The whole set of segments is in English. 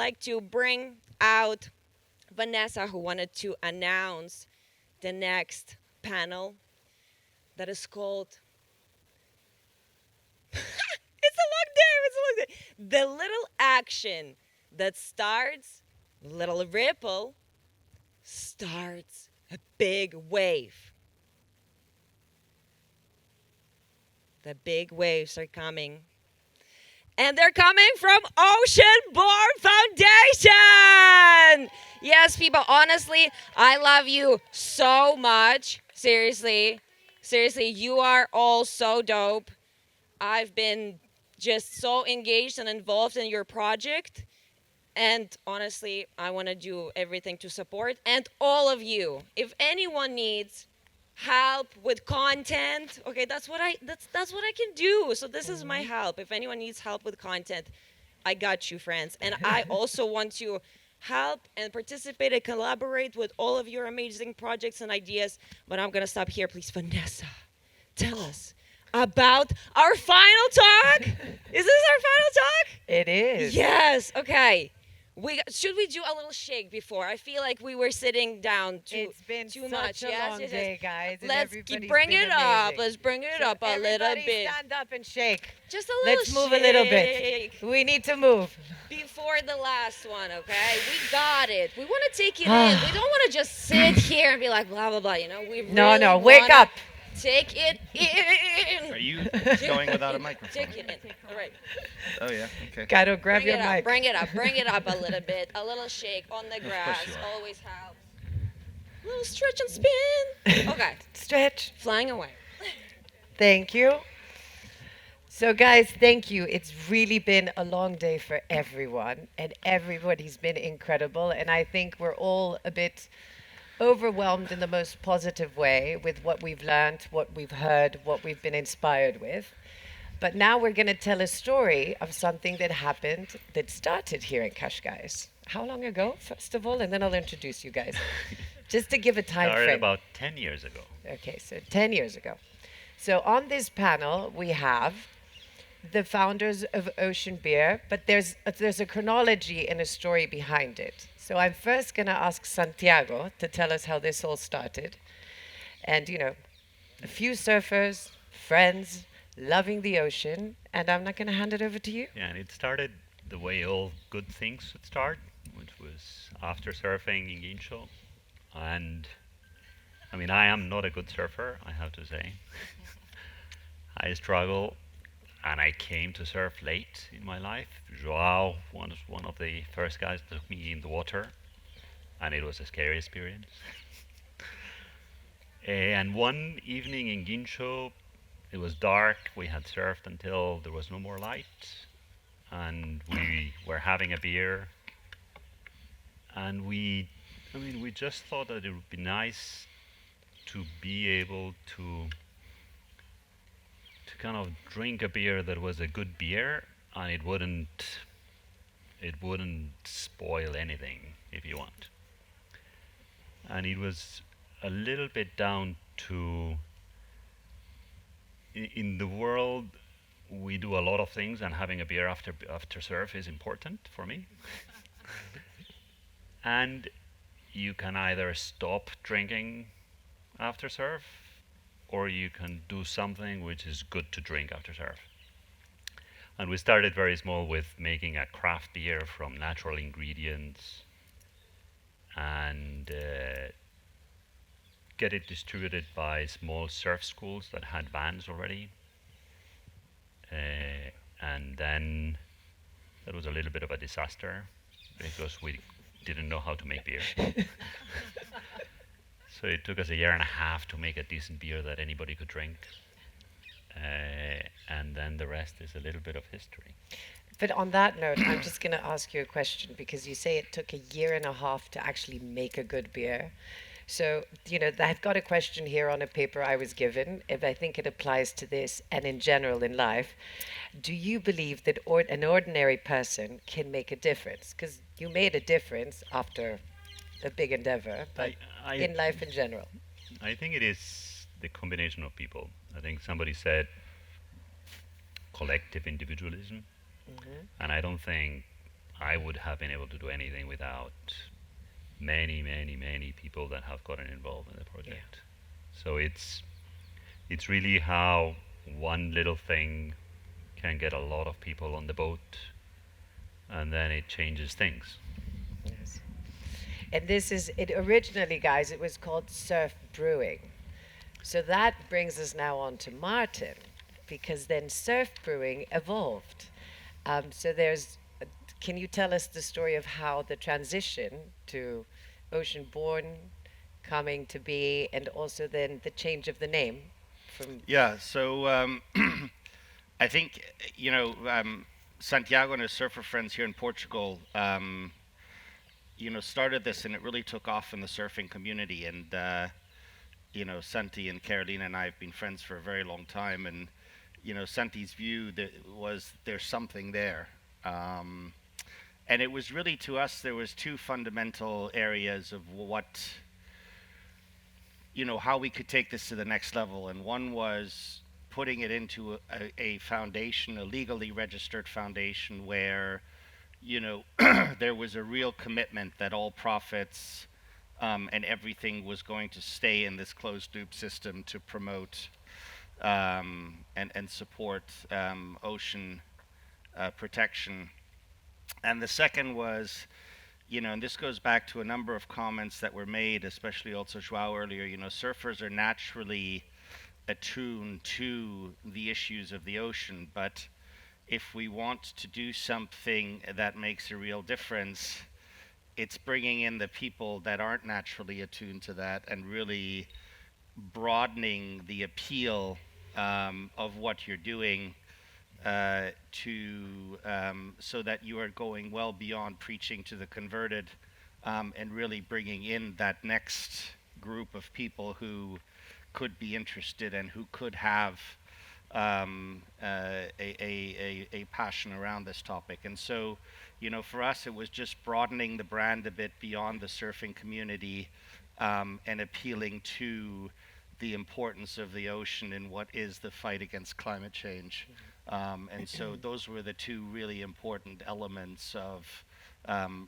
like to bring out Vanessa, who wanted to announce the next panel that is called it's a long name. It's a long name. The little action that starts little ripple starts a big wave. The big waves are coming. And they're coming from Oceanborn Foundation. Yes, people, honestly, I love you so much. Seriously. Seriously, you are all so dope. I've been just so engaged and involved in your project. And honestly, I want to do everything to support. And all of you, if anyone needs help with content, okay, that's what I can do. So this is my help. If anyone needs help with content, I got you, friends. And I also want to help and participate and collaborate with all of your amazing projects and ideas. But I'm gonna stop here, please. Vanessa, tell us about our final talk. Is this our final talk? It is. Yes. Okay. Should we do a little shake before? I feel like we were sitting down It's been too such much. a Yes, long yes, day, yes. guys, and Let's everybody's bring been it up. amazing. Let's bring it So up a little everybody bit. stand up and shake. Just a little Let's move a little bit. shake We need to move. before the last one, okay? We got it. We want to take it in. We don't want to just sit here and be like blah blah blah. You know, we No, really no, wake wanna up. Take it in. Are you going without a microphone? Take it in. All right. Oh yeah. Okay. Gotta grab Bring your it up. mic. Bring it up. Bring it up a little bit. A little shake on the grass you are. always helps. A little stretch and spin. Okay. Stretch. Flying away. Thank you. So, guys, thank you. It's really been a long day for everyone, and everybody's been incredible. And I think we're all a bit overwhelmed in the most positive way with what we've learned, what we've heard, what we've been inspired with. But now we're going to tell a story of something that happened that started here in Cascais. How long ago, first of all? And then I'll introduce you guys. Just to give a time Started frame. about 10 years ago. Okay, so 10 years ago. So on this panel, we have the founders of Ocean Beer, but there's a chronology and a story behind it. So I'm first going to ask Santiago to tell us how this all started. And, you know, a few surfers, friends, loving the ocean, and I'm not going to hand it over to you. Yeah, and it started the way all good things should start, which was after surfing in Guincho. And I mean, I am not a good surfer, I have to say. I struggle, and I came to surf late in my life. Joao was one of the first guys that took me in the water, and it was a scary experience. And one evening in Guincho, it was dark. We had surfed until there was no more light, and we were having a beer. And we just thought that it would be nice to be able to kind of drink a beer that was a good beer, and it wouldn't spoil anything, if you want. And it was a little bit down to in the world we do a lot of things, and having a beer after surf is important for me. And you can either stop drinking after surf, or you can do something which is good to drink after surf. And we started very small with making a craft beer from natural ingredients, and get it distributed by small surf schools that had vans already. And then that was a little bit of a disaster because we didn't know how to make beer. So it took us a year and a half to make a decent beer that anybody could drink. And then the rest is a little bit of history. But on that note, I'm just going to ask you a question, because you say it took a year and a half to actually make a good beer. So, you know, I've got a question here on a paper I was given, and I think it applies to this and in general in life. Do you believe that an ordinary person can make a difference? Because you made a difference after a big endeavor, but I in life in general. I think it is the combination of people. I think somebody said collective individualism, and I don't think I would have been able to do anything without many, many, many people that have gotten involved in the Yeah. project. So it's really how one little thing can get a lot of people on the boat, and then it changes things. Yes. And this is it originally, guys, it was called surf brewing. So that brings us now on to Martin, because then surf brewing evolved. So can you tell us the story of how the transition to Ocean Born coming to be, and also then the change of the name from. Yeah, so I think Santiago and his surfer friends here in Portugal, started this, and it really took off in the surfing community. And Santi and Carolina and I have been friends for a very long time, and Santi's view that was there's something there. Um, and it was really, to us, there was two fundamental areas of how we could take this to the next level. And one was putting it into a foundation, a legally registered foundation, where there was a real commitment that all profits and everything was going to stay in this closed loop system to promote and support ocean protection. And the second was, and this goes back to a number of comments that were made, especially also Joao earlier. Surfers are naturally attuned to the issues of the ocean, but if we want to do something that makes a real difference, it's bringing in the people that aren't naturally attuned to that and really broadening the appeal of what you're doing to so that you are going well beyond preaching to the converted, and really bringing in that next group of people who could be interested and who could have a passion around this topic. And so, for us, it was just broadening the brand a bit beyond the surfing community, and appealing to the importance of the ocean in what is the fight against climate change. And so those were the two really important elements of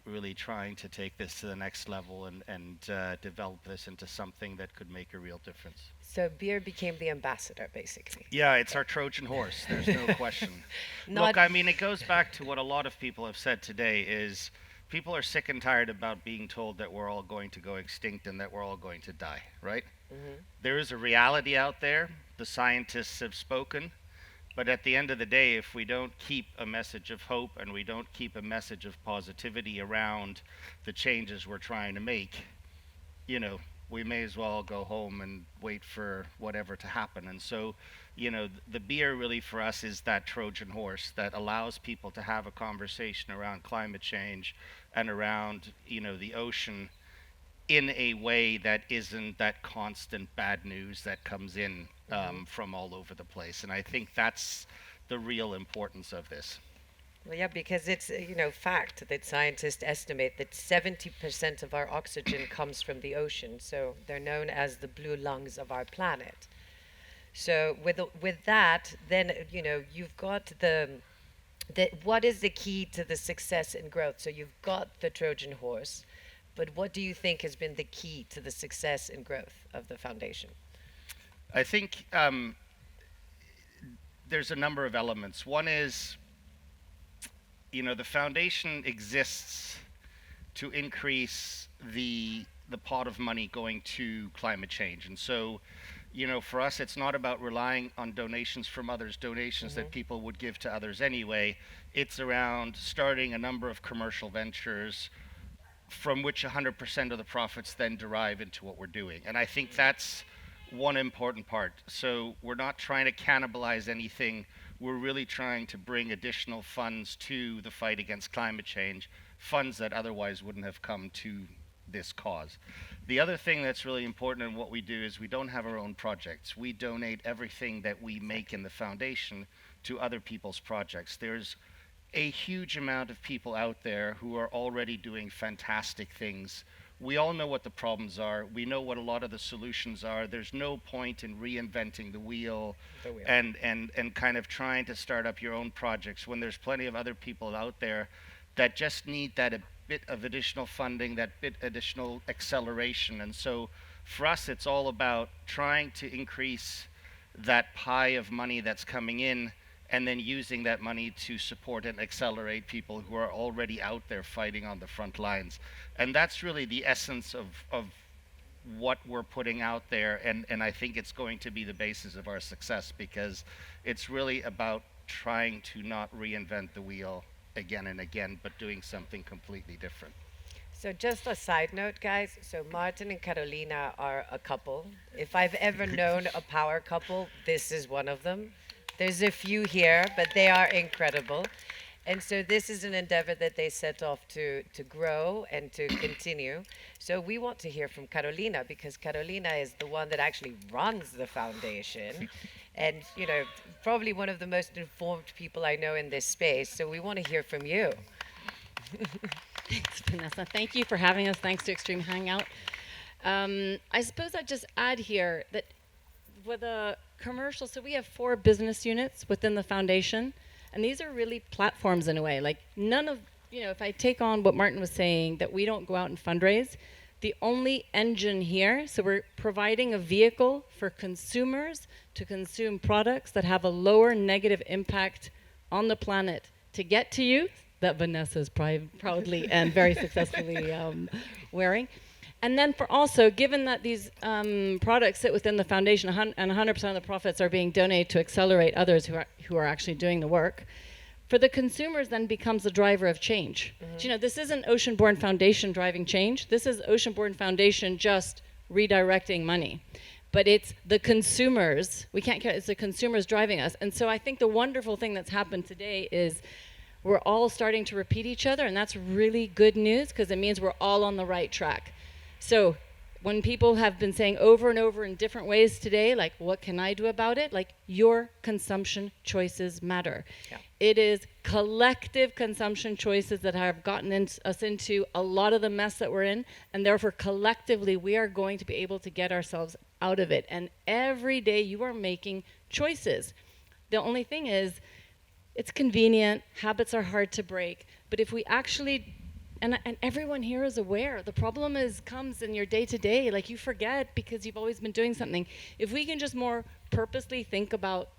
really trying to take this to the next level, and develop this into something that could make a real difference. So beer became the ambassador, basically. Yeah, it's our Trojan horse. There's no question. Not. Look, I mean, it goes back to what a lot of people have said today is people are sick and tired about being told that we're all going to go extinct and that we're all going to die, right? Mhm. There is a reality out there. The scientists have spoken. But at the end of the day, if we don't keep a message of hope and we don't keep a message of positivity around the changes we're trying to make, you know, we may as well go home and wait for whatever to happen. And so, the beer really for us is that Trojan horse that allows people to have a conversation around climate change and around, the ocean in a way that isn't that constant bad news that comes in Mhm. from all over the place. And I think that's the real importance of this. Well, yeah, because it's fact that scientists estimate that 70% of our oxygen comes from the ocean. So they're known as the blue lungs of our planet. So with that, then you've got the what is the key to the success and growth? So you've got the Trojan horse, but what do you think has been the key to the success and growth of the foundation? I think there's a number of elements. One is, the foundation exists to increase the pot of money going to climate change. And so, for us, it's not about relying on donations from others, donations Hmm. that people would give to others anyway. It's around starting a number of commercial ventures from which 100% of the profits then derive into what we're doing. And I think that's one important part. So we're not trying to cannibalize anything. We're really trying to bring additional funds to the fight against climate change, funds that otherwise wouldn't have come to this cause. The other thing that's really important in what we do is we don't have our own projects. We donate everything that we make in the foundation to other people's projects. There's a huge amount of people out there who are already doing fantastic things. We all know what the problems are. We know what a lot of the solutions are. There's no point in reinventing the wheel The wheel. and kind of trying to start up your own projects when there's plenty of other people out there that just need that a bit of additional funding, that bit additional acceleration. And so for us, it's all about trying to increase that pie of money that's coming in and then using that money to support and accelerate people who are already out there fighting on the front lines. And that's really the essence of what we're putting out there, and I think it's going to be the basis of our success, because it's really about trying to not reinvent the wheel again and again, but doing something completely different. So just a side note, guys. So Martin and Carolina are a couple. If I've ever known a power couple, this is one of them. There's a few here, but they are incredible. And so this is an endeavor that they set off to grow and to continue. So we want to hear from Carolina, because Carolina is the one that actually runs the foundation and, probably one of the most informed people I know in this space. So we want to hear from you. Thanks, Vanessa. Thank you for having us. Thanks to Extreme Hangout. I suppose I'd just add here that with a commercial, so we have 4 business units within the foundation, and these are really platforms in a way. Like none of, if I take on what Martin was saying, that we don't go out and fundraise, the only engine here, so we're providing a vehicle for consumers to consume products that have a lower negative impact on the planet to get to you, that Vanessa is proudly and very successfully wearing. And then for also, given that these products sit within the foundation and 100% of the profits are being donated to accelerate others who are actually doing the work, for the consumers then becomes the driver of change. Mm-hmm. This isn't Oceanborn Foundation driving change. This is Oceanborn Foundation just redirecting money. But it's the consumers, we can't care, it's the consumers driving us. And so I think the wonderful thing that's happened today is we're all starting to repeat each other, and that's really good news, because it means we're all on the right track. So when people have been saying over and over in different ways today, like, what can I do about it? Like, your consumption choices matter. Yeah. It is collective consumption choices that have gotten us into a lot of the mess that we're in, and therefore collectively we are going to be able to get ourselves out of it. And every day you are making choices. The only thing is, it's convenient, habits are hard to break, but if we actually, and everyone here is aware, the problem comes in your day-to-day, like you forget because you've always been doing something. If we can just more purposely think about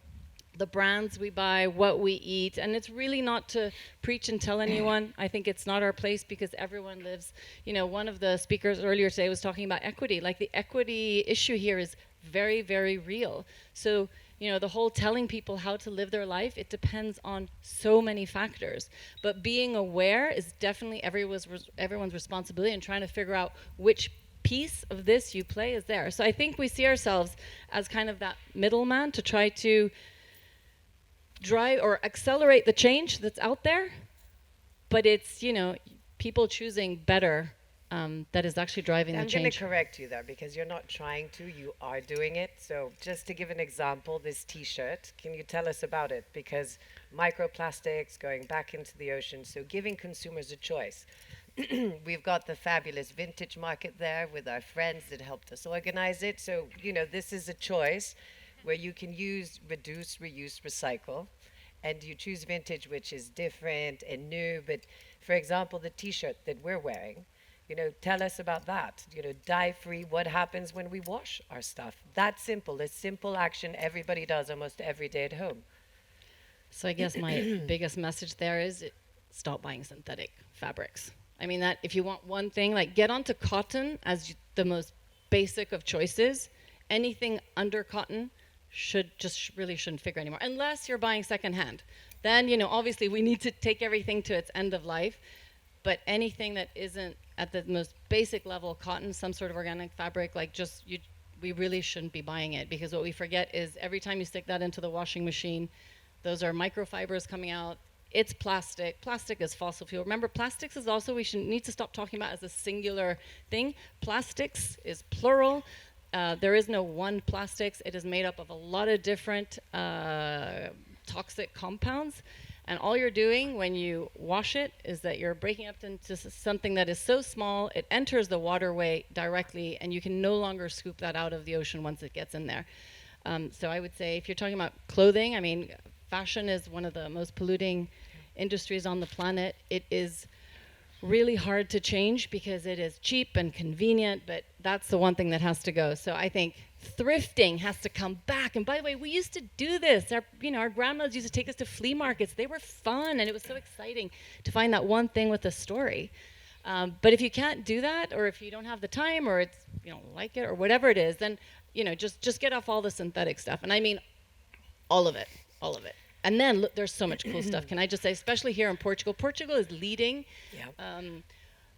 the brands we buy, what we eat, and it's really not to preach and tell anyone. I think it's not our place, because everyone lives, one of the speakers earlier today was talking about equity. Like, the equity issue here is very, very real. So, the whole telling people how to live their life, it depends on so many factors. But being aware is definitely everyone's responsibility, and trying to figure out which piece of this you play is there. So I think we see ourselves as kind of that middleman to try to drive or accelerate the change that's out there. But it's, people choosing better that is actually driving the change. I'm going to correct you there, because you're not trying to, you are doing it. So just to give an example, this t-shirt, can you tell us about it? Because microplastics going back into the ocean, so giving consumers a choice. We've got the fabulous vintage market there with our friends that helped us organize it. So, this is a choice where you can use, reduce, reuse, recycle, and you choose vintage, which is different and new. But for example, the t-shirt that we're wearing, tell us about that. Dye-free, what happens when we wash our stuff? That simple, a simple action everybody does almost every day at home. So I guess my biggest message there is stop buying synthetic fabrics. I mean, that if you want one thing, like, get onto cotton as the most basic of choices. Anything under cotton really shouldn't figure anymore, unless you're buying secondhand. Then, obviously we need to take everything to its end of life. But anything that isn't at the most basic level, cotton, some sort of organic fabric, we really shouldn't be buying it, because what we forget is every time you stick that into the washing machine, those are microfibers coming out. It's plastic. Plastic is fossil fuel. Remember, plastics is also, we need to stop talking about as a singular thing. Plastics is plural. There is no one plastics. It is made up of a lot of different toxic compounds. And all you're doing when you wash it is that you're breaking up into something that is so small, it enters the waterway directly, and you can no longer scoop that out of the ocean once it gets in there. So I would say, if you're talking about clothing, I mean, fashion is one of the most polluting industries on the planet, it is really hard to change because it is cheap and convenient, but that's the one thing that has to go. So I think thrifting has to come back. And by the way, we used to do this. Our grandmothers used to take us to flea markets. They were fun, and it was so exciting to find that one thing with a story. But if you can't do that, or if you don't have the time, or it's you don't like it, or whatever it is, then just get off all the synthetic stuff. And I mean, all of it. And then look, there's so much cool stuff. Can I just say, especially here in Portugal, Portugal is leading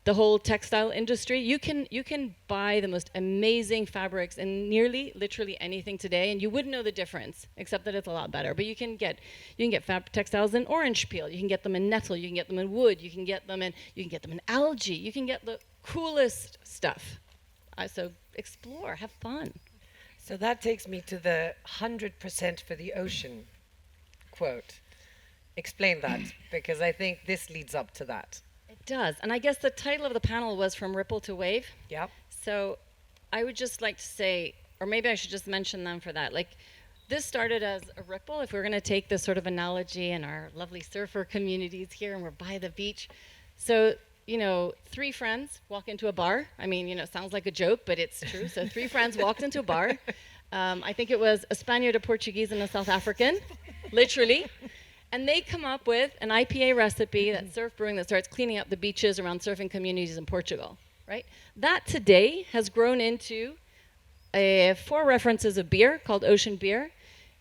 the whole textile industry. You can buy the most amazing fabrics in literally anything today, and you wouldn't know the difference, except that it's a lot better. But you can get textiles in orange peel. You can get them in nettle. You can get them in wood. You can get them in algae. You can get the coolest stuff. So explore, have fun. So that takes me to the 100% for the ocean quote. Explain that, because I think this leads up to that. It does. And I guess the title of the panel was From Ripple to Wave. Yep. So I would just like to say, or maybe I should just mention them for that. Like, this started as a ripple. If we're going to take this sort of analogy in our lovely surfer communities here, and we're by the beach. So, 3 friends walk into a bar. I mean, it sounds like a joke, but it's true. So 3 friends walked into a bar. I think it was a Spaniard, a Portuguese, and a South African, literally. And they come up with an IPA recipe, that surf brewing that starts cleaning up the beaches around surfing communities in Portugal, right? That today has grown into 4 references of beer called Ocean Beer.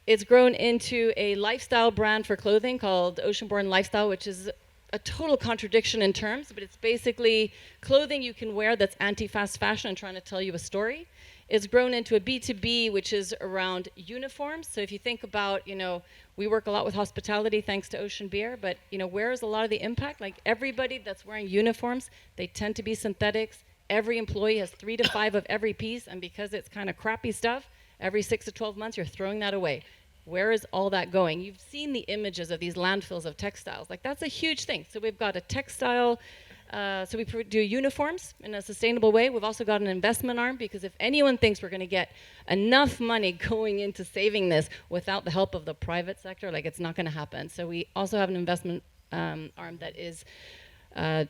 It's grown into a lifestyle brand for clothing called Oceanborn Lifestyle, which is a total contradiction in terms, but it's basically clothing you can wear that's anti-fast fashion and trying to tell you a story. It's grown into a B2B, which is around uniforms. So if you think about, we work a lot with hospitality thanks to Ocean Beer, but, where is a lot of the impact? Like, everybody that's wearing uniforms, they tend to be synthetics. Every employee has 3 to 5 of every piece, and because it's kind of crappy stuff, every 6 to 12 months, you're throwing that away. Where is all that going? You've seen the images of these landfills of textiles. Like, that's a huge thing. So we've got a textile, so we do uniforms in a sustainable way. We've also got an investment arm, because if anyone thinks we're going to get enough money going into saving this without the help of the private sector, like, it's not going to happen. So we also have an investment arm that is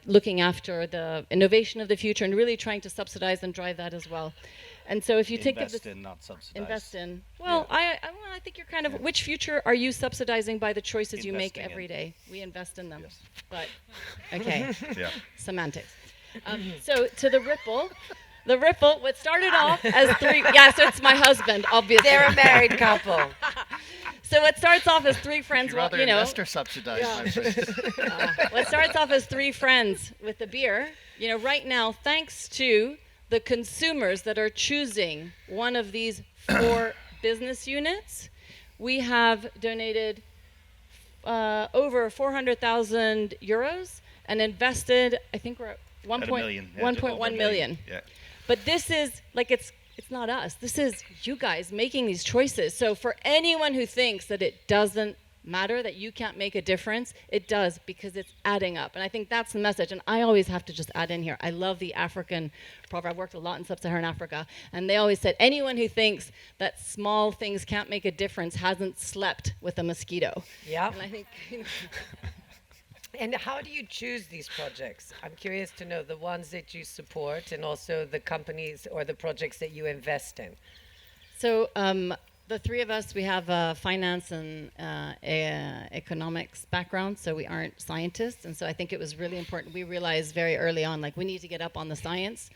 looking after the innovation of the future and really trying to subsidize and drive that as well. And so if you think of this, not subsidize. invest in. Well, yeah. I think you're kind of, which future are you subsidizing by the choices you make every day? We invest in them. Yes. But, okay. Yeah. Semantics. So to the ripple, what started off as 3, yeah, so it's my husband, obviously. They're a married couple. So what starts off as 3 friends, Would you rather invest or subsidize, my friend? what starts off as 3 friends with the beer, right now, thanks to the consumers that are choosing one of these 4 business units, we have donated over 400,000 euros and invested, I think we're at 1.1 million. Yeah. But this is, like, it's not us. This is you guys making these choices. So for anyone who thinks that it doesn't matter, that you can't make a difference, it does, because it's adding up. And I think that's the message. And I always have to just add in here, I love the African proverb. I've worked a lot in sub-Saharan Africa, and they always said, anyone who thinks that small things can't make a difference hasn't slept with a mosquito. Yeah. And I think, And how do you choose these projects? I'm curious to know the ones that you support and also the companies or the projects that you invest in. So the 3 of us, we have a finance and economics background, so we aren't scientists. And so I think it was really important. We realized very early on, like, we need to get up on the science.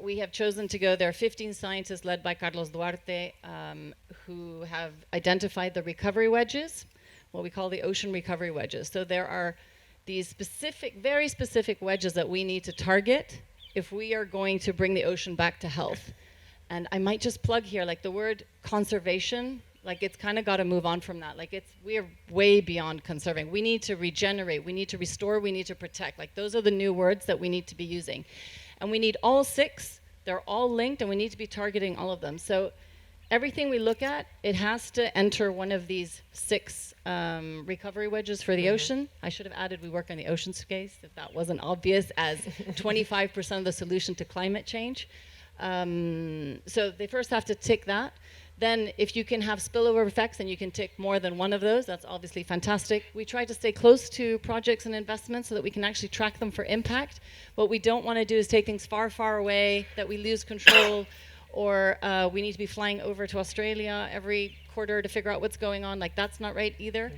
We have chosen to go, there are 15 scientists led by Carlos Duarte who have identified the recovery wedges, what we call the ocean recovery wedges. So there are these specific, very specific wedges that we need to target if we are going to bring the ocean back to health. And I might just plug here, like, the word conservation, like, it's kind of got to move on from that. Like, we're way beyond conserving. We need to regenerate, we need to restore, we need to protect. Like, those are the new words that we need to be using. And we need all 6, they're all linked, and we need to be targeting all of them. So everything we look at, it has to enter one of these 6 recovery wedges for the ocean. I should have added we work on the ocean space, if that wasn't obvious, as 25% of the solution to climate change. So they first have to tick that. Then if you can have spillover effects and you can tick more than one of those, that's obviously fantastic. We try to stay close to projects and investments so that we can actually track them for impact. What we don't want to do is take things far, far away that we lose control, or we need to be flying over to Australia every quarter to figure out what's going on. Like, that's not right either.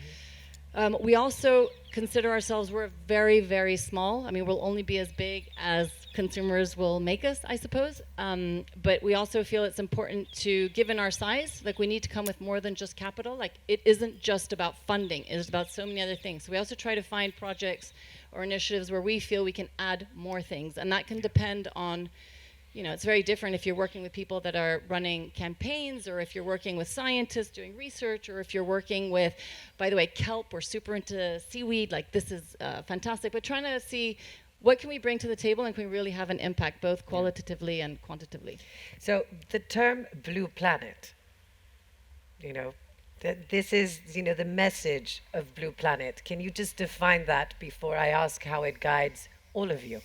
We also consider ourselves, we're very, very small. I mean, we'll only be as big as consumers will make us, I suppose. But we also feel it's important to, given our size, like we need to come with more than just capital. Like, it isn't just about funding, it is about so many other things. So we also try to find projects or initiatives where we feel we can add more things. And that can depend on, you know, it's very different if you're working with people that are running campaigns, or if you're working with scientists doing research, or if you're working with, by the way, kelp. We're super into seaweed. Like, this is fantastic. But trying to see what can we bring to the table and can we really have an impact, both qualitatively and quantitatively. So the term blue planet, you know, this is, you know, the message of Blue Planet. Can you just define that before I ask how it guides all of you?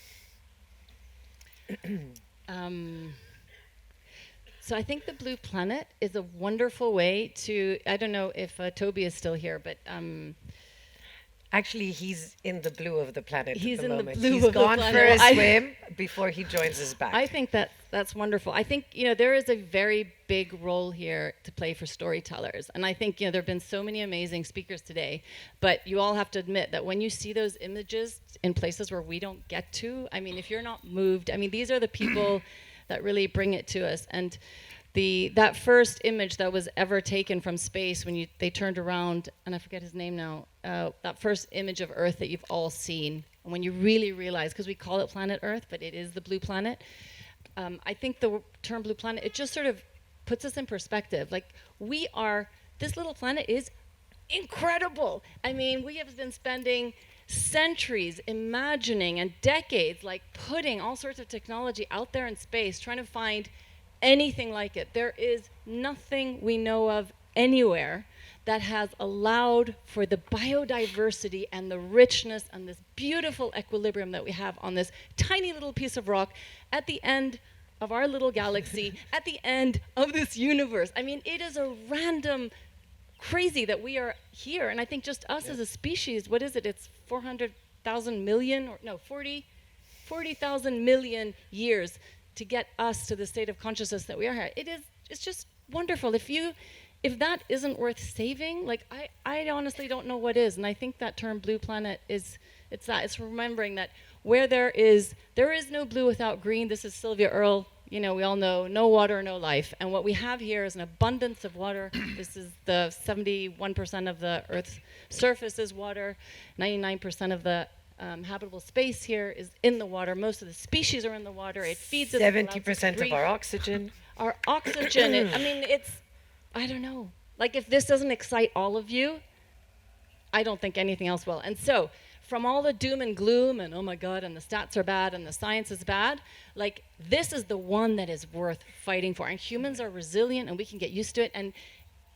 So I think the Blue Planet is a wonderful way to, I don't know if Toby is still here, but Actually, he's in the blue of the planet He's at in the the moment. blue He's of the gone planet. for a Well, I- swim before he joins us back. I think that that's wonderful. I think, you know, there is a very big role here to play for storytellers. And I think, you know, there have been so many amazing speakers today, but you all have to admit that when you see those images in places where we don't get to, I mean, if you're not moved, I mean, these are the people that really bring it to us. And that first image that was ever taken from space when they turned around, and I forget his name now, that first image of Earth that you've all seen, and when you really realize, because we call it planet Earth, but it is the blue planet, I think the term blue planet, it just sort of puts us in perspective. Like, this little planet is incredible. I mean, we have been spending centuries imagining and decades, like, putting all sorts of technology out there in space, trying to find anything like it. There is nothing we know of anywhere that has allowed for the biodiversity and the richness and this beautiful equilibrium that we have on this tiny little piece of rock at the end of our little galaxy, at the end of this universe. I mean, it is a random crazy that we are here. And I think just us as a species, what is it? It's 400,000 million, or no, 40,000 million years to get us to the state of consciousness that we are here. It's just wonderful. If that isn't worth saving, like, I honestly don't know what is. And I think that term blue planet it's remembering that where there is no blue without green. This is Sylvia Earle. You know, we all know, no water, no life. And what we have here is an abundance of water. This is the 71% of the Earth's surface is water. 99% of the habitable space here is in the water. Most of the species are in the water. It feeds us. 70% of our oxygen. Our oxygen. I mean, I don't know. Like, if this doesn't excite all of you, I don't think anything else will. And so, from all the doom and gloom and, oh my God, and the stats are bad and the science is bad, like, this is the one that is worth fighting for. And humans are resilient and we can get used to it. And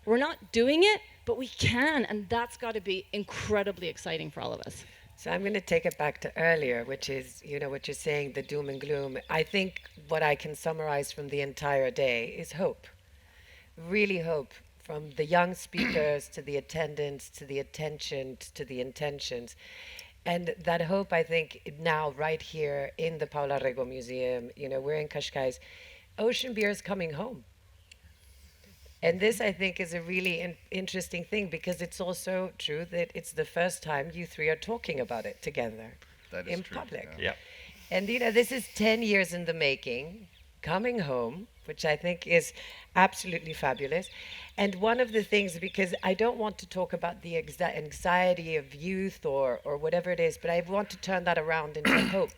we're not doing it, but we can. And that's got to be incredibly exciting for all of us. So I'm going to take it back to earlier, which is, you know, what you're saying, the doom and gloom. I think what I can summarize from the entire day is hope. Really hope, from the young speakers to the attendants, to the attention, to the intentions. And that hope, I think, now right here in the Paula Rego Museum, you know, we're in Cascais, ocean beer is coming home. And this, I think, is a really interesting thing, because it's also true that it's the first time you three are talking about it together That is in true, public. yeah. Yep. And, you know, this is 10 years in the making, coming home, which I think is absolutely fabulous. And one of the things, because I don't want to talk about the anxiety of youth or whatever it is, but I want to turn that around into hope.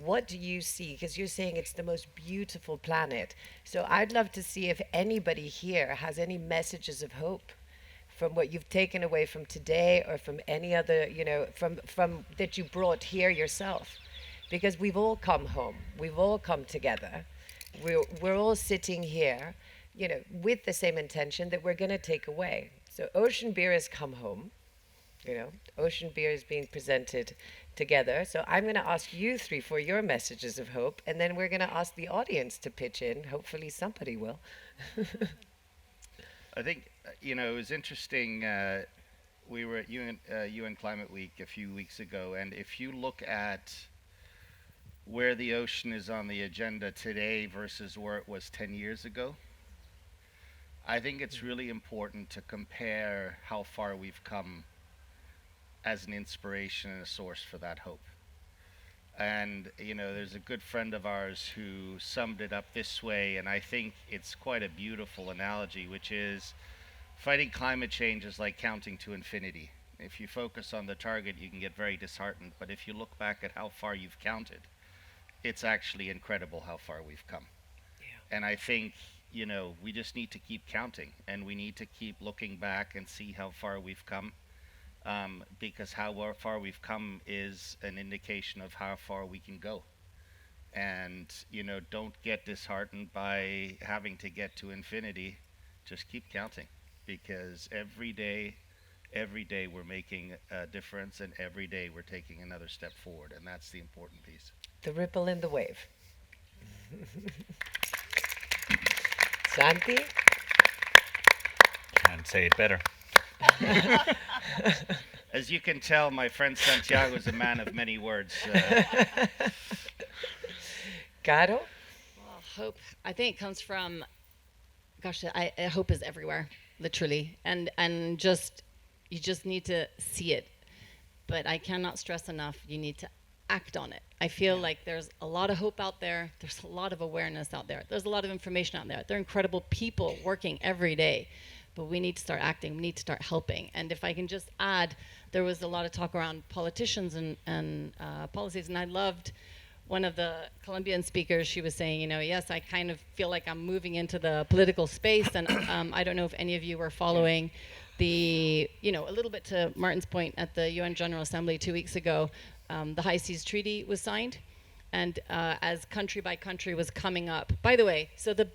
What do you see? Because you're saying it's the most beautiful planet. So I'd love to see if anybody here has any messages of hope from what you've taken away from today, or from any other, you know, from that you brought here yourself. Because we've all come home. We've all come together. We're all sitting here, you know, with the same intention that we're going to take away. So Ocean Beer has come home. You know, Ocean Beer is being presented together. So I'm going to ask you three for your messages of hope, and then we're going to ask the audience to pitch in. Hopefully somebody will. I think it was interesting. We were at UN Climate Week a few weeks ago, and if you look at where the ocean is on the agenda today versus where it was 10 years ago, I think it's really important to compare how far we've come as an inspiration and a source for that hope. And, there's a good friend of ours who summed it up this way, and I think it's quite a beautiful analogy, which is fighting climate change is like counting to infinity. If you focus on the target, you can get very disheartened, but if you look back at how far you've counted, it's actually incredible how far we've come. And I think, we just need to keep counting and we need to keep looking back and see how far we've come. Because how far we've come is an indication of how far we can go. And, don't get disheartened by having to get to infinity. Just keep counting because every day we're making a difference and every day we're taking another step forward. And that's the important piece. The ripple in the wave. Santi? Can't say it better. As you can tell, my friend Santiago is a man of many words. Caro? Well, hope, I think it comes from, gosh, hope is everywhere, literally. And just, you just need to see it. But I cannot stress enough, you need to act on it. I feel like there's a lot of hope out there. There's a lot of awareness out there. There's a lot of information out there. There are incredible people working every day. But we need to start acting. We need to start helping. And if I can just add, there was a lot of talk around politicians and policies. And I loved one of the Colombian speakers. She was saying, yes, I kind of feel like I'm moving into the political space. And I don't know if any of you were following a little bit to Martin's point at the UN General Assembly 2 weeks ago, the High Seas Treaty was signed. And as country by country was coming up. By the way, so the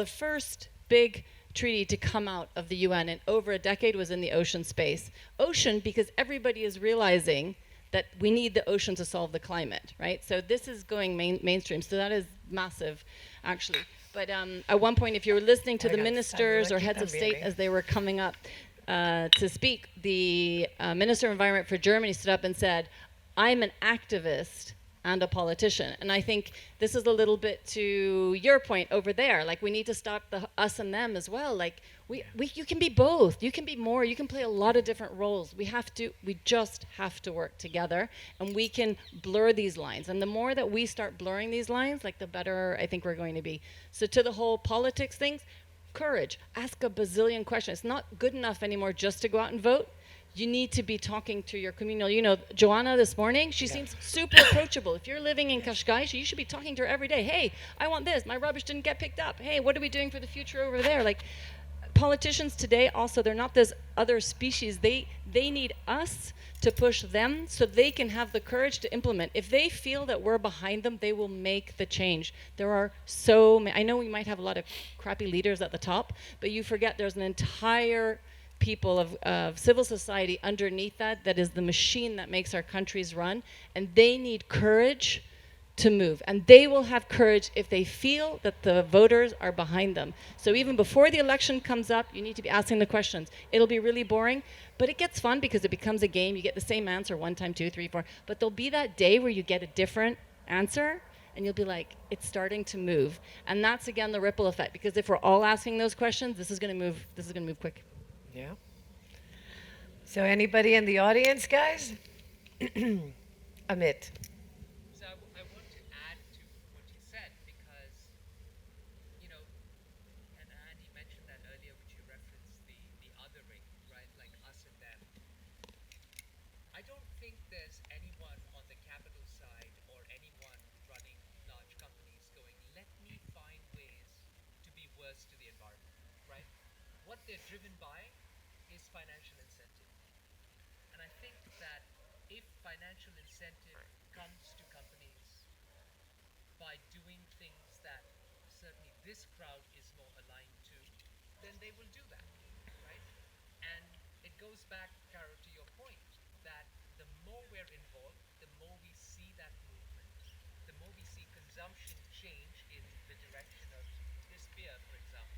first big treaty to come out of the UN in over a decade was in the ocean space. Ocean, because everybody is realizing that we need the ocean to solve the climate, right? So this is going mainstream. So that is massive, actually. But at one point, if you were listening to the ministers or heads of state as they were coming up to speak, the Minister of Environment for Germany stood up and said, I'm an activist and a politician. And I think this is a little bit to your point over there. Like, we need to stop the us and them as well. Like, you can be both. You can be more. You can play a lot of different roles. We just have to work together, and we can blur these lines. And the more that we start blurring these lines, like, the better I think we're going to be. So to the whole politics things, courage. Ask a bazillion questions. It's not good enough anymore just to go out and vote. You need to be talking to your community. Joanna this morning, she seems super approachable. If you're living in Cascais, you should be talking to her every day. Hey, I want this. My rubbish didn't get picked up. Hey, what are we doing for the future over there? Like, politicians today also, they're not this other species. They need us to push them so they can have the courage to implement. If they feel that we're behind them, they will make the change. There are so many. I know we might have a lot of crappy leaders at the top, but you forget there's an entire people of civil society underneath that is the machine that makes our countries run, and they need courage to move, and they will have courage if they feel that the voters are behind them. So even before the election comes up, you need to be asking the questions. It'll be really boring, but it gets fun because it becomes a game. You get the same answer one time, two, three, four, but there'll be that day where you get a different answer, and you'll be like, it's starting to move. And that's, again, the ripple effect, because if we're all asking those questions, this is going to move quick. Yeah. So anybody in the audience, guys? Amit. So I want to add to what you said because, and Andy mentioned that earlier, which you referenced the othering, right? Like us and them. I don't think there's anyone on the capital side or anyone running large companies going, let me find ways to be worse to the environment, right? What they're driven by is financial incentive. And I think that if financial incentive comes to companies by doing things that certainly this crowd is more aligned to, then they will do that, right? And it goes back, Caro, to your point that the more we're involved, the more we see that movement, the more we see consumption change in the direction of this beer, for example.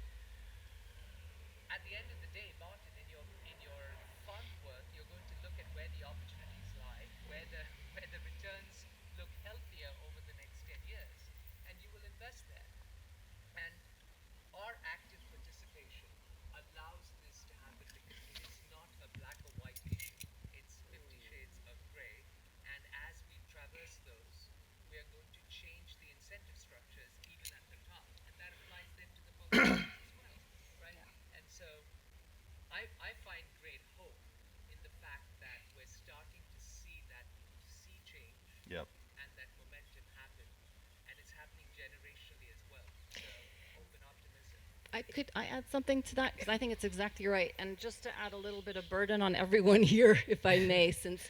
could I add something to that? Because I think it's exactly right. And just to add a little bit of burden on everyone here, if I may, since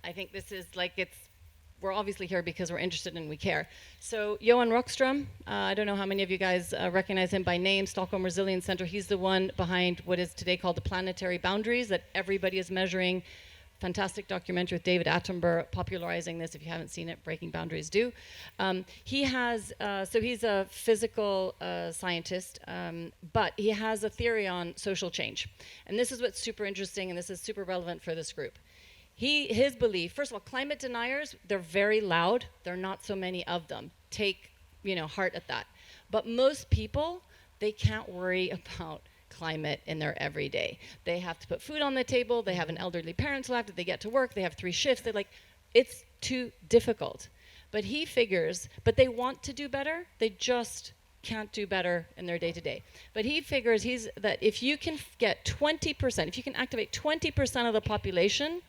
I think this is like we're obviously here because we're interested and we care. So Johan Rockström, I don't know how many of you guys recognize him by name, Stockholm Resilience Center. He's the one behind what is today called the planetary boundaries that everybody is measuring. Fantastic documentary with David Attenborough popularizing this. If you haven't seen it, Breaking Boundaries, do. He has, so he's a physical scientist, but he has a theory on social change. And this is what's super interesting, and this is super relevant for this group. His belief, first of all, climate deniers, they're very loud. There are not so many of them. Take, heart at that. But most people, they can't worry about climate in their everyday. They have to put food on the table. They have an elderly parent to look. They get to work. They have 3 shifts. It's too difficult. But he figures, but they want to do better. They just can't do better in their day-to-day. But he figures that if you can get 20%, if you can activate 20% of the population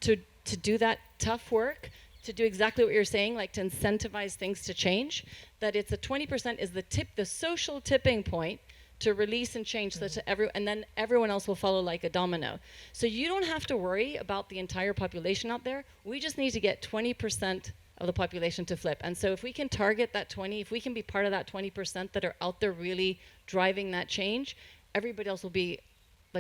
to do that tough work, to do exactly what you're saying, like to incentivize things to change, that it's 20% is the social tipping point to release and change and then everyone else will follow like a domino. So you don't have to worry about the entire population out there. We just need to get 20% of the population to flip. And so if we can target that 20, if we can be part of that 20% that are out there really driving that change, everybody else will be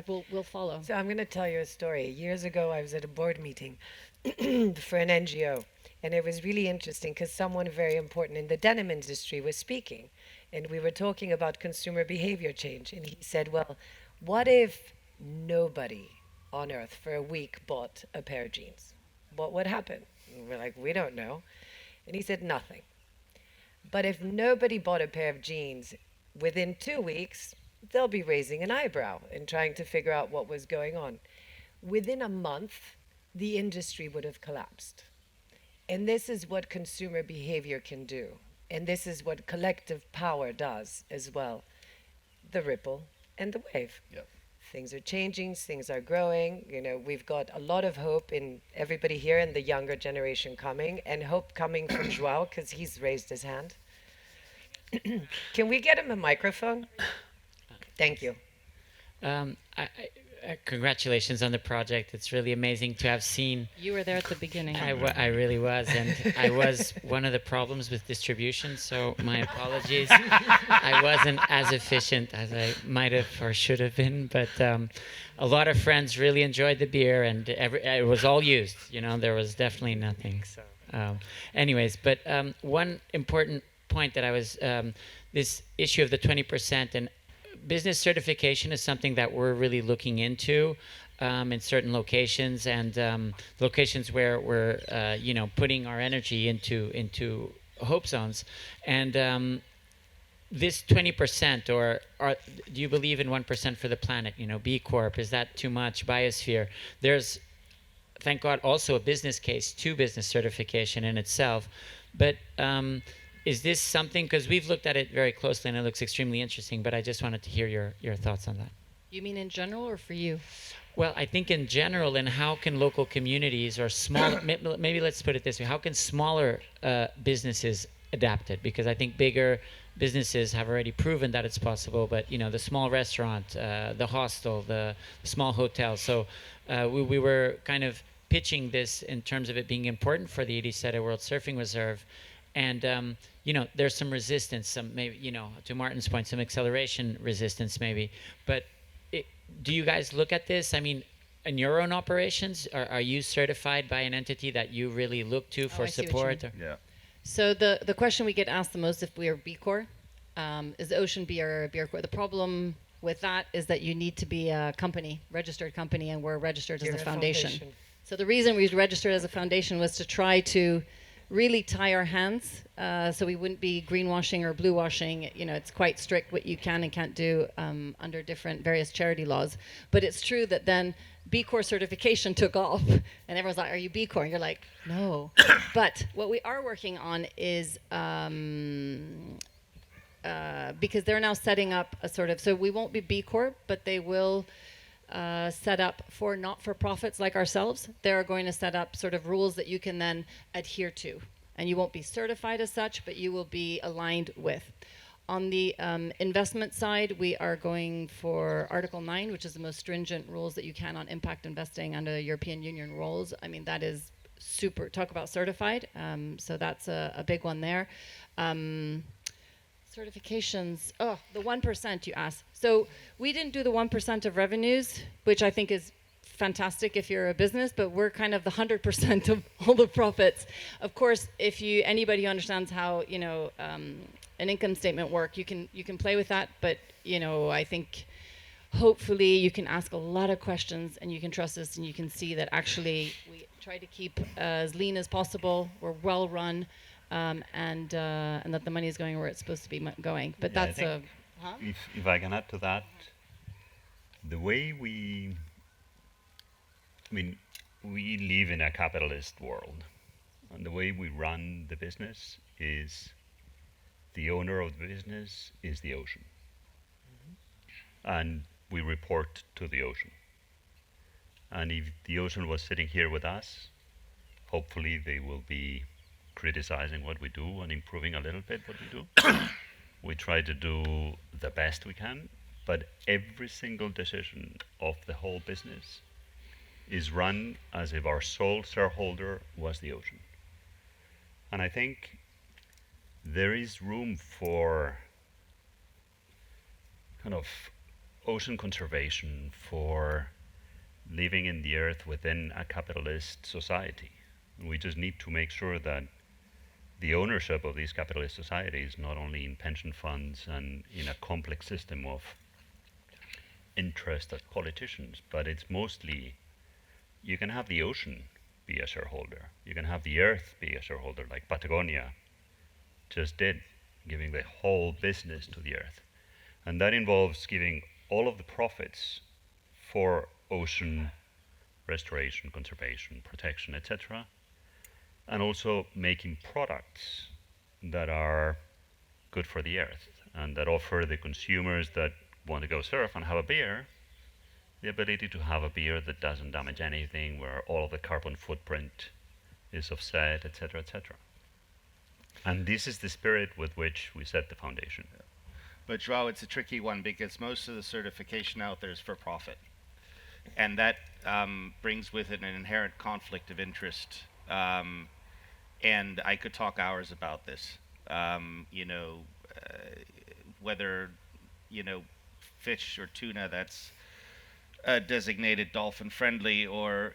we'll follow. So I'm going to tell you a story. Years ago, I was at a board meeting for an NGO, and it was really interesting because someone very important in the denim industry was speaking, and we were talking about consumer behavior change, and he said, well, what if nobody on earth for a week bought a pair of jeans? What would happen? And we're like, we don't know. And he said, nothing. But if nobody bought a pair of jeans, within 2 weeks, they'll be raising an eyebrow and trying to figure out what was going on. Within a month, the industry would have collapsed. And this is what consumer behavior can do. And this is what collective power does as well. The ripple and the wave. Yep. Things are changing, things are growing. We've got a lot of hope in everybody here and the younger generation coming, and hope coming from Joao, because he's raised his hand. Can we get him a microphone? Thank you. Congratulations on the project. It's really amazing to have seen. You were there at the beginning. I really was, and I was one of the problems with distribution, so my apologies. I wasn't as efficient as I might have or should have been, but a lot of friends really enjoyed the beer, and it was all used. There was definitely nothing. So, anyways, but one important point that I was, this issue of the 20%, and business certification is something that we're really looking into in certain locations, and locations where we're putting our energy into hope zones. And this 20%, or do you believe in 1% for the planet? B Corp, is that too much? Biosphere. There's, thank God, also a business case to business certification in itself, but is this something, because we've looked at it very closely and it looks extremely interesting, but I just wanted to hear your thoughts on that. You mean in general or for you? Well, I think in general, and how can local communities or small, maybe let's put it this way, how can smaller businesses adapt it? Because I think bigger businesses have already proven that it's possible, but the small restaurant, the hostel, the small hotel. So we were kind of pitching this in terms of it being important for the Ediseta World Surfing Reserve. And there's some resistance, some maybe, to Martin's point, some acceleration resistance maybe. But do you guys look at this? I mean, in your own operations, are you certified by an entity that you really look to for support? Yeah. So the question we get asked the most if we are B Corp is the Ocean B or B Corp. The problem with that is that you need to be a company, registered company, and we're registered as a foundation. So the reason we registered as a foundation was to try to really tie our hands so we wouldn't be greenwashing or blue washing. It's quite strict what you can and can't do under different various charity laws. But it's true that then B Corp certification took off and everyone's like, are you B Corp? And you're like, no. But what we are working on is because they're now setting up a sort of, so we won't be B Corp, but they will set up for not-for-profits like ourselves. They're going to set up sort of rules that you can then adhere to. And you won't be certified as such, but you will be aligned with. On the investment side, we are going for Article 9, which is the most stringent rules that you can on impact investing under the European Union rules. I mean, that is super, talk about certified. So that's a big one there. Um, Certifications. Oh, the 1% you asked. So we didn't do the 1% of revenues, which I think is fantastic if you're a business, but we're kind of the 100% of all the profits. Of course, if you anybody who understands how an income statement work, you can play with that. But I think hopefully you can ask a lot of questions and you can trust us and you can see that actually we try to keep as lean as possible. We're well run, and that the money is going where it's supposed to be going. But Yeah, I that's think huh? if I can add to that, the way I mean, we live in a capitalist world, and the way we run the business is the owner of the business is the ocean, and we report to the ocean. And if the ocean was sitting here with us, hopefully they will be criticizing what we do and improving a little bit what we do. We try to do the best we can, but every single decision of the whole business is run as if our sole shareholder was the ocean. And I think there is room for kind of ocean conservation, for living in the earth within a capitalist society. We just need to make sure that the ownership of these capitalist societies, not only in pension funds and in a complex system of interested politicians, but it's mostly you can have the ocean be a shareholder, you can have the earth be a shareholder, like Patagonia just did, giving the whole business to the earth. And that involves giving all of the profits for ocean restoration, conservation, protection, etc., and also making products that are good for the earth and that offer the consumers that want to go surf and have a beer the ability to have a beer that doesn't damage anything, where all of the carbon footprint is offset, etc., etc. And this is the spirit with which we set the foundation. But Joao, it's a tricky one because most of the certification out there is for profit, and that brings with it an inherent conflict of interest. And I could talk hours about this. Whether fish or tuna that's designated dolphin friendly, or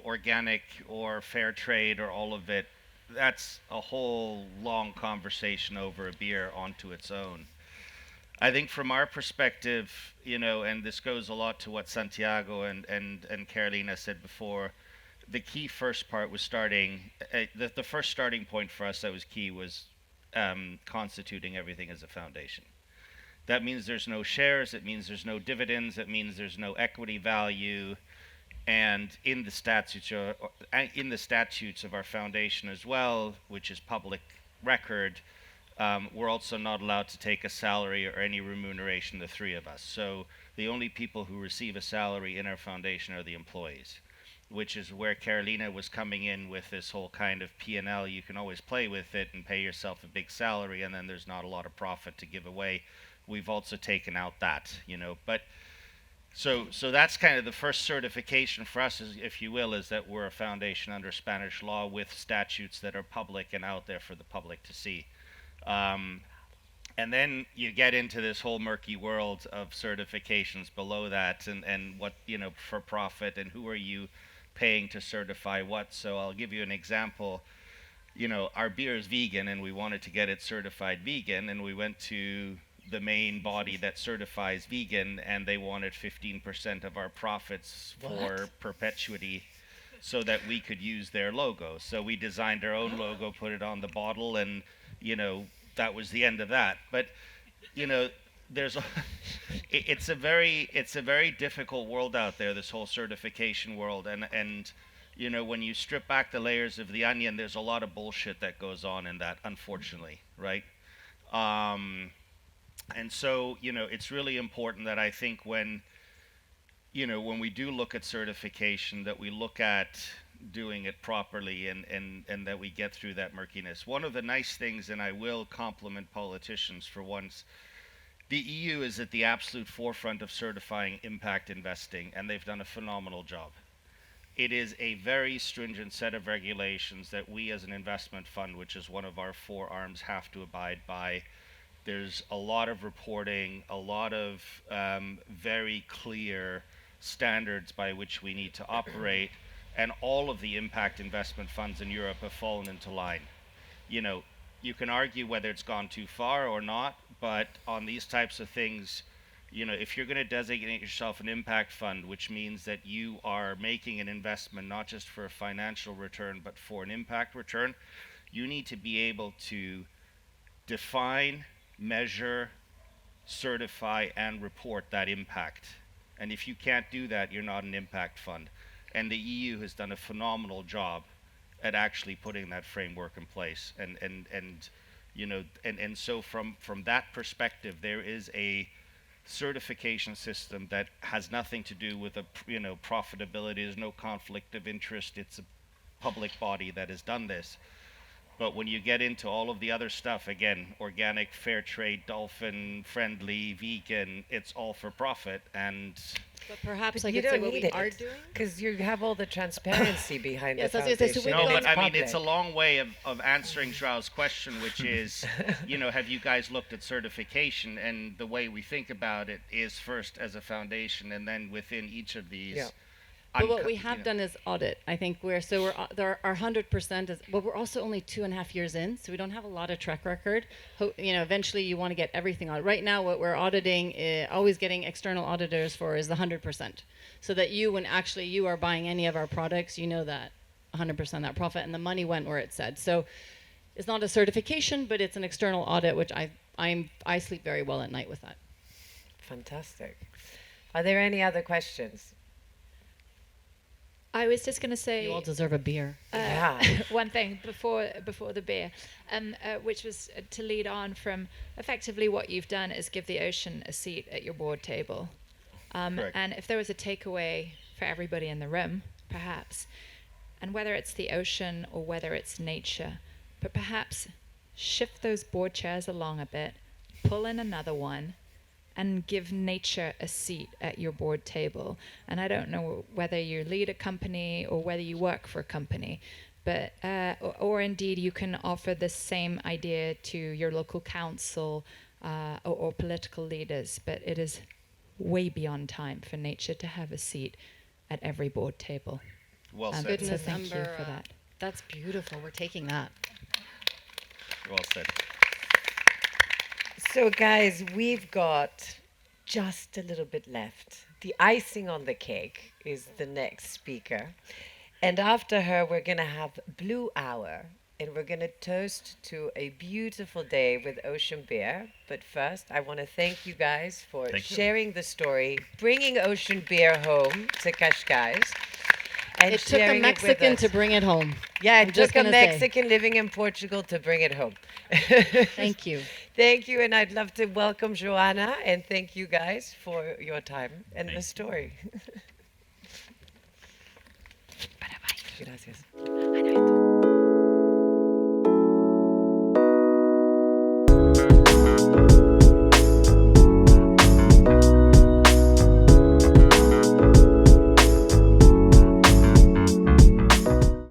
organic or fair trade, or all of it. That's a whole long conversation over a beer onto its own. I think from our perspective, and this goes a lot to what Santiago and Carolina said before, the key first part was starting, the first starting point for us that was key was constituting everything as a foundation. That means there's no shares, it means there's no dividends, it means there's no equity value, and in the statutes of our foundation as well, which is public record, we're also not allowed to take a salary or any remuneration, the three of us. So the only people who receive a salary in our foundation are the employees, which is where Carolina was coming in with this whole kind of P&L. You can always play with it and pay yourself a big salary, and then there's not a lot of profit to give away. We've also taken out that, but so that's kind of the first certification for us, is, if you will, is that we're a foundation under Spanish law with statutes that are public and out there for the public to see. And then you get into this whole murky world of certifications below that, and what, for profit, and who are you paying to certify what. So I'll give you an example. Our beer is vegan, and we wanted to get it certified vegan, and we went to the main body that certifies vegan, and they wanted 15% of our profits for perpetuity so that we could use their logo. So we designed our own logo, put it on the bottle, and that was the end of that. But there's it's a very difficult world out there, this whole certification world, and when you strip back the layers of the onion, there's a lot of bullshit that goes on in that, unfortunately, right? And so, it's really important that I think when we do look at certification, that we look at doing it properly, and that we get through that murkiness. One of the nice things, and I will compliment politicians for once, the EU is at the absolute forefront of certifying impact investing, and they've done a phenomenal job. It is a very stringent set of regulations that we as an investment fund, which is one of our four arms, have to abide by. There's a lot of reporting, a lot of very clear standards by which we need to operate, and all of the impact investment funds in Europe have fallen into line. You know, you can argue whether it's gone too far or not, but on these types of things, you know, if you're going to designate yourself an impact fund, which means that you are making an investment not just for a financial return, but for an impact return, you need to be able to define, measure, certify, and report that impact. And if you can't do that, you're not an impact fund. And the EU has done a phenomenal job at actually putting that framework in place. And you know, and so from that perspective, there is a certification system that has nothing to do with profitability. There's no conflict of interest. It's a public body that has done this. But when you get into all of the other stuff, again, organic, fair trade, dolphin friendly, vegan, it's all for profit. And But perhaps I you could say don't what need we it are doing. because you have all the transparency behind Yes, the I was gonna say, so foundation. we no, don't- but I mean, it's a public. long way of answering Joao's question, which is, you know, have you guys looked at certification? And the way we think about it is first as a foundation, and then within each of these. Yeah. But what we have done is audit. I think we're there are 100% is, but we're also only 2.5 years in, so we don't have a lot of track record. You know, eventually you want to get everything on. Right now, what we're auditing, always getting external auditors for, is the 100%, so that when actually you are buying any of our products, you know that 100% that profit and the money went where it said. So it's not a certification, but it's an external audit, which I sleep very well at night with that. Fantastic. Are there any other questions? I was just going to say You all deserve a beer. Yeah. one thing before the beer, which was to lead on from effectively what you've done is give the ocean a seat at your board table. Correct. And if there was a takeaway for everybody in the room, perhaps, and whether it's the ocean or whether it's nature, but perhaps shift those board chairs along a bit, pull in another one, and give nature a seat at your board table. And I don't know whether you lead a company or whether you work for a company, but or indeed you can offer the same idea to your local council or political leaders. But it is way beyond time for nature to have a seat at every board table. Well said. So Goodness, thank you Amber, for that. That's beautiful. We're taking that. Well said. So, guys, we've got just a little bit left. The icing on the cake is the next speaker. And after her, we're going to have Blue Hour. And we're going to toast to a beautiful day with Ocean Beer. But first, I want to thank you guys for Thank you. sharing the story, bringing Ocean Beer home to Cascais. And It took a sharing it with Mexican us. to bring it home. Yeah, I'm it just took a gonna say. Mexican living in Portugal to bring it home. Thank you. Thank you, and I'd love to welcome Joanna, and thank you guys for your time and the Thank you. story. Gracias.